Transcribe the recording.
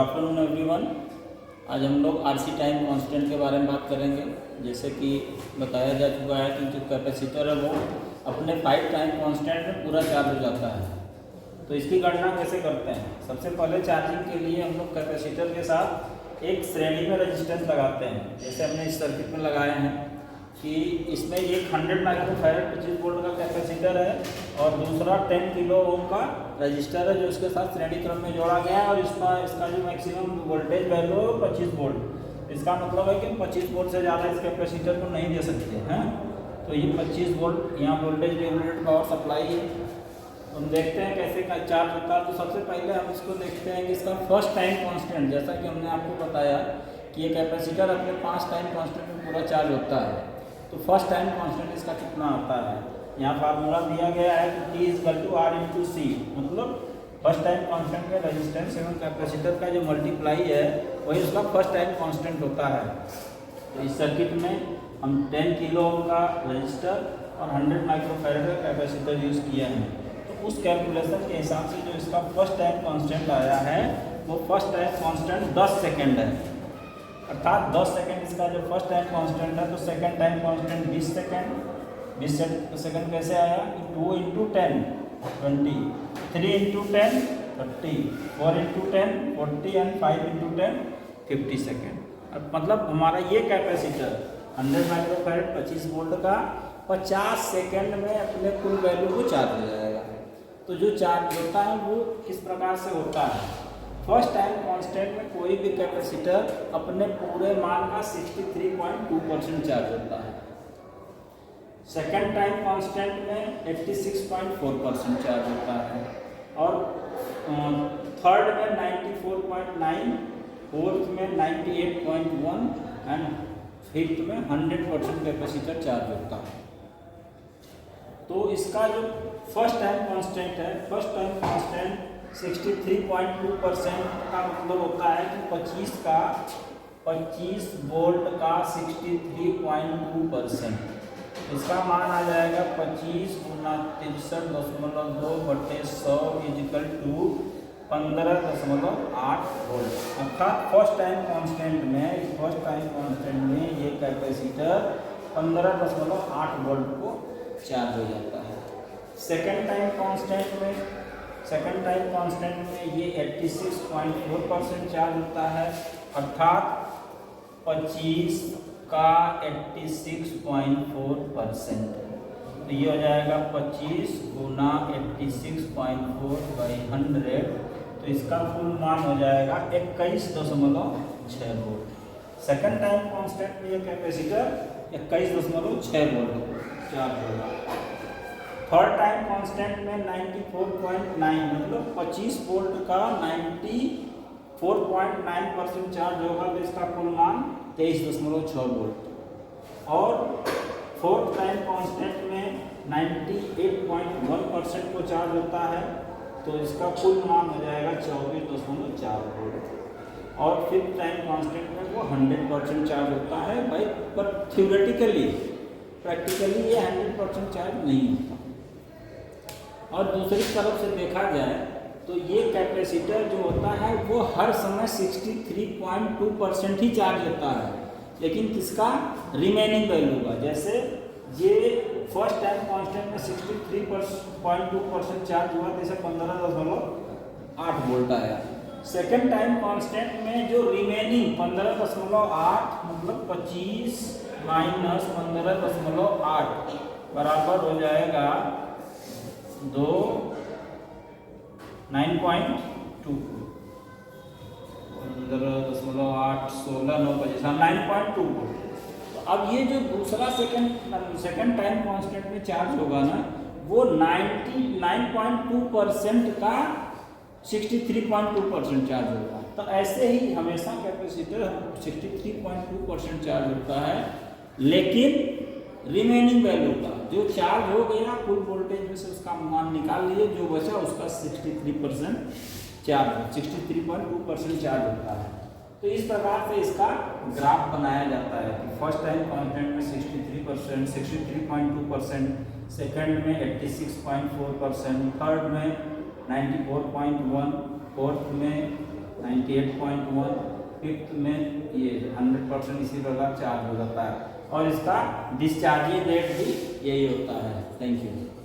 Afternoon everyone. आज हम लोग आरसी टाइम कांस्टेंट के बारे में बात करेंगे। जैसे कि बताया जा चुका है कि जो कैपेसिटर है वो अपने 5 टाइम कांस्टेंट में पूरा चार्ज हो जाता है। तो इसकी गणना कैसे करते हैं? सबसे पहले चार्जिंग के लिए हम लोग कैपेसिटर के साथ एक श्रेणी में रेजिस्टेंस लगाते हैं। जैसे हमने इस सर्किट में लगाए हैं कि इसमें एक 100 माइक्रोफैरड 25 वोल्ट का कैपेसिटर है और दूसरा 10 किलो ओम का रजिस्टर है जो इसके साथ श्रेणी क्रम में जोड़ा गया है और इसका जो मैक्सिमम वोल्टेज वैल्यू है 25 वोल्ट। इसका मतलब है कि 25 वोल्ट से ज़्यादा इस कैपेसिटर को नहीं दे सकते हैं। तो ये 25 वोल्ट यहाँ वोल्टेज रेगुलेटेड पावर सप्लाई है। हम देखते हैं कैसे का चार्ज होता है। तो सबसे पहले हम इसको देखते हैं कि इसका फर्स्ट टाइम कांस्टेंट, जैसा कि हमने आपको बताया कि ये कैपेसिटर अपने 5 टाइम कांस्टेंट में पूरा चार्ज होता है। तो फर्स्ट टाइम कांस्टेंट इसका कितना आता है? यहाँ फार्मूला दिया गया है कि T = R/C, मतलब फर्स्ट टाइम कांस्टेंट में रेजिस्टेंस एवं कैपेसिटर का जो मल्टीप्लाई है वही उसका फर्स्ट टाइम कांस्टेंट होता है। तो इस सर्किट में हम 10 किलो ओम का रजिस्टर और 100 माइक्रोफैरड का कैपेसिटर यूज़ किया है। तो उस कैलकुलेशन के हिसाब से जो इसका फर्स्ट टाइम कांस्टेंट आया है वो फर्स्ट टाइम कांस्टेंट 10 सेकेंड है। अर्थात 10 सेकेंड इसका जो फर्स्ट टाइम कांस्टेंट है। तो second time constant 20 second. 20 second कैसे आया? 2 × 10 20, 3 × 10 30, 4 × 10 40 एंड 5 × 10 50 सेकेंड। अब मतलब हमारा ये कैपेसिटर 100 माइक्रोफैरड 25 वोल्ट का 50 सेकेंड में अपने कुल वैल्यू को चार्ज हो जाएगा। तो जो चार्ज होता है वो किस प्रकार से होता है? फर्स्ट टाइम कांस्टेंट में कोई भी कैपेसिटर अपने पूरे मान का 63.2% चार्ज होता है। सेकेंड टाइम कांस्टेंट में 86.4% चार्ज होता है और थर्ड में 94.9, फोर्थ में 98.1 एंड फिफ्थ में 100% कैपेसिटर चार्ज होता है। तो इसका जो फर्स्ट टाइम कांस्टेंट है, फर्स्ट टाइम कांस्टेंट 63.2% का मतलब होता है कि 25 वोल्ट का 63.2%। इसका मान आ जाएगा 25 × 63.2/100 = 15.8 वोल्ट। अर्थात फर्स्ट टाइम कांस्टेंट में ये कैपेसिटर 15.8 वोल्ट को चार्ज हो जाता है। सेकेंड टाइम कांस्टेंट में ये 86.4% चार्ज होता है। अर्थात 25 का 86.4%। तो ये हो जाएगा 25 × 86.4/100। तो इसका कुल मान हो जाएगा 21.6 वोल्ट। सेकेंड टाइम कांस्टेंट में ये कैपेसिटर 21.6 वोल्ट चार्ज होगा। थर्ड टाइम कांस्टेंट में 94.9 मतलब 25 वोल्ट का 94.9% चार्ज होगा। तो इसका कुल मान 23.6 वोल्ट। और फोर्थ टाइम कांस्टेंट में 98.1% को चार्ज होता है। तो इसका कुल मान हो जाएगा 24.4 वोल्ट। और फिफ्थ टाइम कांस्टेंट में वो 100% चार्ज होता है भाई, पर थ्योरेटिकली प्रैक्टिकली ये 100% चार्ज नहीं होता। और दूसरी तरफ से देखा जाए तो ये कैपेसिटर जो होता है वो हर समय 63.2% ही चार्ज होता है, लेकिन किसका? रिमेनिंग वैल्यू का। जैसे ये फर्स्ट टाइम कांस्टेंट में 63.2% चार्ज हुआ, जैसे 15.8 वोल्ट आया। सेकेंड टाइम कांस्टेंट में जो रिमेनिंग 15.8 मतलब 25 - 15.8 बराबर हो जाएगा 9.2 15.8 16 9 25 9.2 वोल्ट। तो अब ये जो दूसरा सेकेंड टाइम कांस्टेंट में चार्ज होगा ना, वो 99.2% का 63.2% चार्ज होगा। तो ऐसे ही हमेशा कैपेसिटर 63.2% चार्ज होता है, लेकिन रिमेनिंग वैल्यू का जो चार्ज हो गया कुल वोल्टेज में से उसका मान निकाल लीजिए, जो बचा उसका 63.2% चार्ज होता है। तो इस प्रकार से इसका ग्राफ बनाया जाता है कि फर्स्ट टाइम कांस्टेंट में 63.2%, सेकंड में 86.4%, थर्ड में 94.1, फोर्थ में 98.1, फिफ्थ में ये 100% इसी प्रकार चार्ज हो जाता है और इसका डिस्चार्जिंग रेट भी यही होता है। Thank you.